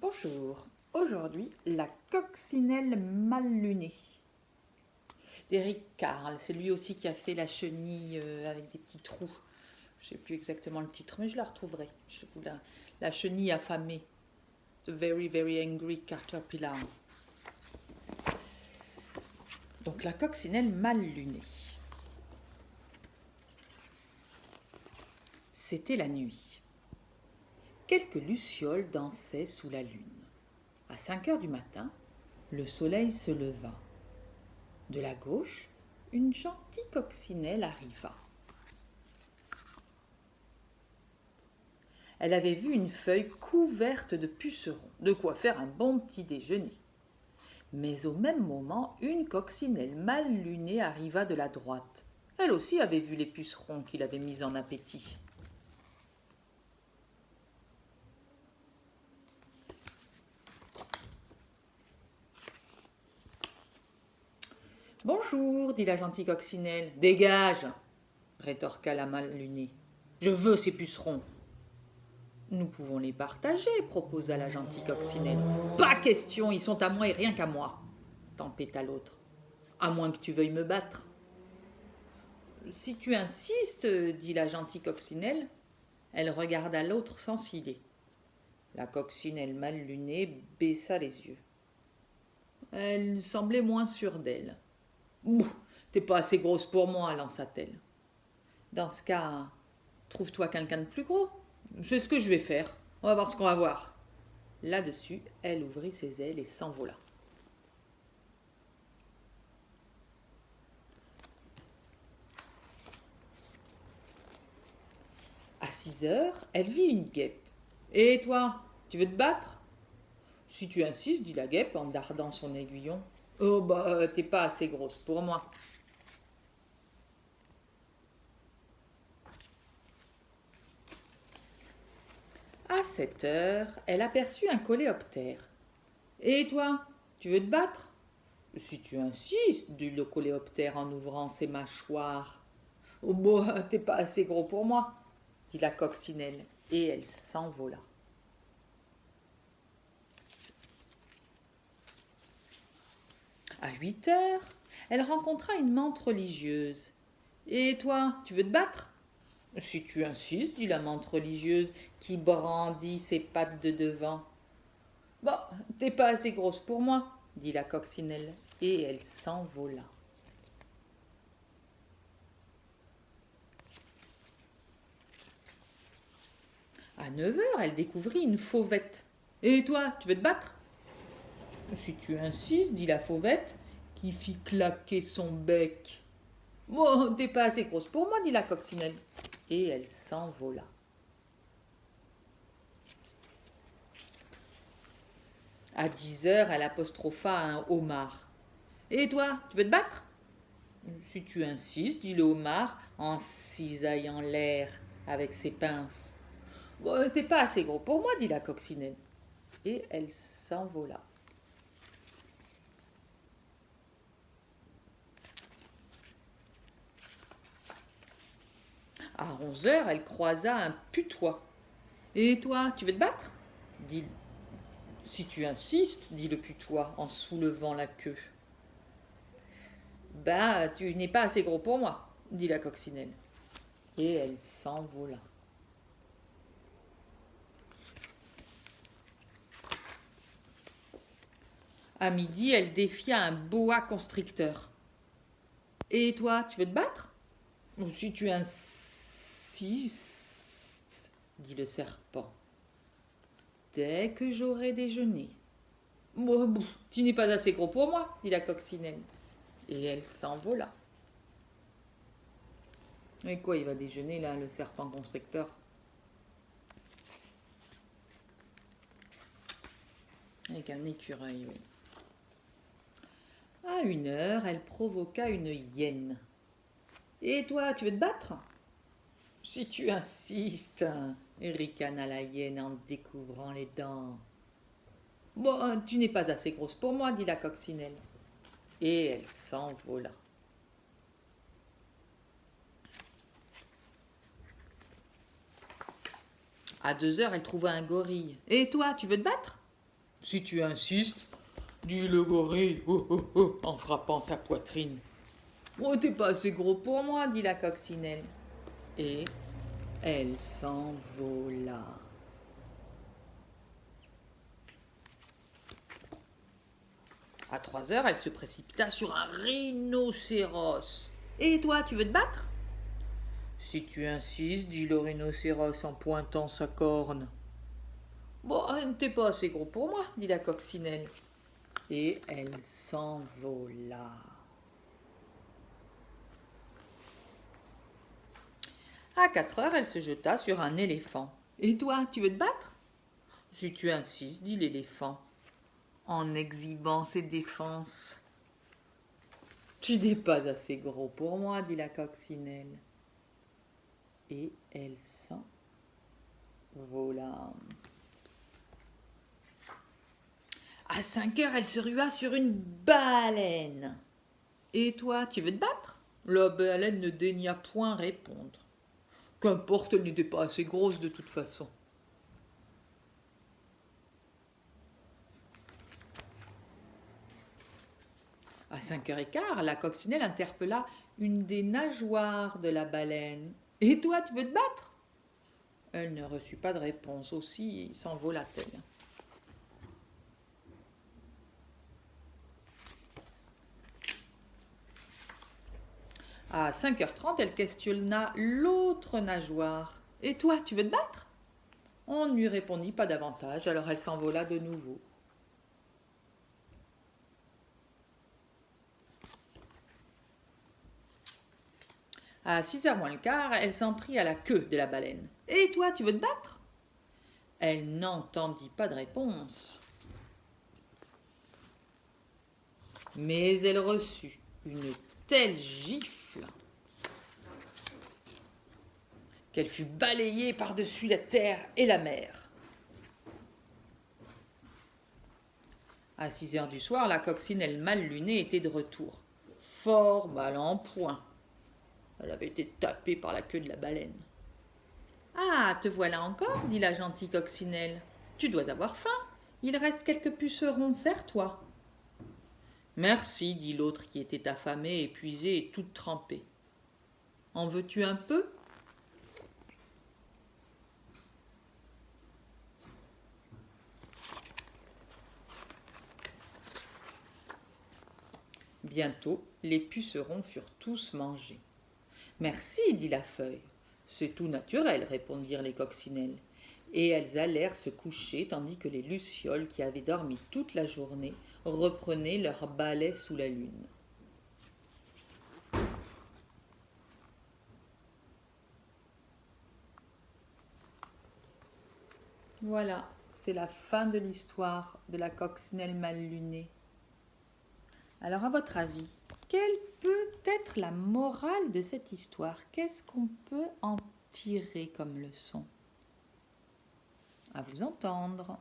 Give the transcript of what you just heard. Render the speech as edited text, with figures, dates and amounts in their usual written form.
Bonjour, aujourd'hui la coccinelle mal lunée d'Éric Carle. C'est lui aussi qui a fait la chenille avec des petits trous. Je ne sais plus exactement le titre, mais je la retrouverai. Je vous la chenille affamée. The Very Very Angry Caterpillar. Donc la coccinelle mal lunée. C'était la nuit. Quelques lucioles dansaient sous la lune. À 5 heures du matin, le soleil se leva. De la gauche, une gentille coccinelle arriva. Elle avait vu une feuille couverte de pucerons, de quoi faire un bon petit déjeuner. Mais au même moment, une coccinelle mal lunée arriva de la droite. Elle aussi avait vu les pucerons qu'il avait mis en appétit. « Bonjour, dit la gentille coccinelle. « Dégage !» rétorqua la mal lunée. « Je veux ces pucerons. »« Nous pouvons les partager, proposa la gentille coccinelle. Pas question, ils sont à moi et rien qu'à moi, tempêta l'autre. À moins que tu veuilles me battre. Si tu insistes, dit la gentille coccinelle. Elle regarda l'autre sans filer. La coccinelle mal lunée baissa les yeux. Elle semblait moins sûre d'elle. T'es pas assez grosse pour moi, lança-t-elle. Dans ce cas, trouve-toi quelqu'un de plus gros. C'est ce que je vais faire. On va voir ce qu'on va voir. Là-dessus, elle ouvrit ses ailes et s'envola. À 6 heures, elle vit une guêpe. « Et toi, tu veux te battre ?»« Si tu insistes, dit la guêpe en dardant son aiguillon. « Oh bah, t'es pas assez grosse pour moi. » À 7 heures, elle aperçut un coléoptère. « Et toi, tu veux te battre ?»« Si tu insistes, dit le coléoptère en ouvrant ses mâchoires. »« Oh bah, t'es pas assez gros pour moi, dit la coccinelle, et elle s'envola. À 8 heures, elle rencontra une menthe religieuse. « Et toi, tu veux te battre ?»« Si tu insistes, dit la menthe religieuse, qui brandit ses pattes de devant. »« Bon, t'es pas assez grosse pour moi, dit la coccinelle, et elle s'envola. À 9 heures, elle découvrit une fauvette. « Et toi, tu veux te battre ?»« Si tu insistes, dit la fauvette, qui fit claquer son bec. »« Bon, t'es pas assez grosse pour moi, dit la coccinelle, et elle s'envola. À 10 heures, elle apostropha un homard. « Et toi, tu veux te battre ?»« Si tu insistes, dit le homard, en cisaillant l'air avec ses pinces. »« Bon, t'es pas assez gros pour moi, dit la coccinelle, et elle s'envola. À 11 heures, elle croisa un putois. « Et toi, tu veux te battre ?» dit. « Si tu insistes, dit le putois en soulevant la queue. »« Bah, tu n'es pas assez gros pour moi, dit la coccinelle, et elle s'envola. À midi, elle défia un boa constricteur. « Et toi, tu veux te battre ?»« Si tu insistes, dit le serpent, dès que j'aurai déjeuné. »« Bon, tu n'es pas assez gros pour moi, dit la coccinelle, et elle s'envola. » Et quoi, il va déjeuner là, le serpent constricteur? Avec un écureuil, oui. À 1 heure, elle provoqua une hyène. « Et toi, tu veux te battre ?»« Si tu insistes, ricana la hyène en découvrant les dents. »« Bon, tu n'es pas assez grosse pour moi, dit la coccinelle, et elle s'envola. À 2 heures, elle trouva un gorille. « Et toi, tu veux te battre ?» Si tu insistes, dit le gorille en frappant sa poitrine. Oh, t'es pas assez gros pour moi, dit la coccinelle. Et elle s'envola. À 3 heures, elle se précipita sur un rhinocéros. Et toi, tu veux te battre? Si tu insistes, dit le rhinocéros en pointant sa corne. Bon, t'es pas assez gros pour moi, dit la coccinelle. Et elle s'envola. À 4 heures, elle se jeta sur un éléphant. Et toi, tu veux te battre? Si tu insistes, dit l'éléphant, en exhibant ses défenses. Tu n'es pas assez gros pour moi, dit la coccinelle. Et elle s'envola. À 5 heures, elle se rua sur une baleine. Et toi, tu veux te battre? La baleine ne daigna point répondre. Qu'importe, elle n'était pas assez grosse de toute façon. À 5h15, la coccinelle interpella une des nageoires de la baleine. « Et toi, tu veux te battre ?» Elle ne reçut pas de réponse, aussi s'envola-t-elle. À 5h30, elle questionna l'autre nageoire. « Et toi, tu veux te battre ?» On ne lui répondit pas davantage, alors elle s'envola de nouveau. À 6h moins le quart, elle s'en prit à la queue de la baleine. « Et toi, tu veux te battre ?» Elle n'entendit pas de réponse. Mais elle reçut une telle gifle qu'elle fut balayée par-dessus la terre et la mer. À 6h du soir, la coccinelle mal lunée était de retour, fort mal en point. Elle avait été tapée par la queue de la baleine. « Ah, te voilà encore, dit la gentille coccinelle. Tu dois avoir faim. Il reste quelques pucerons, serre-toi. » Merci, dit l'autre qui était affamée, épuisée et toute trempée. En veux-tu un peu? Bientôt, les pucerons furent tous mangés. Merci, dit la feuille. C'est tout naturel, répondirent les coccinelles. Et elles allèrent se coucher tandis que les lucioles, qui avaient dormi toute la journée, reprenaient leur balai sous la lune. Voilà, c'est la fin de l'histoire de la coccinelle mal lunée. Alors, à votre avis, quelle peut être la morale de cette histoire? Qu'est-ce qu'on peut en tirer comme leçon? À vous entendre.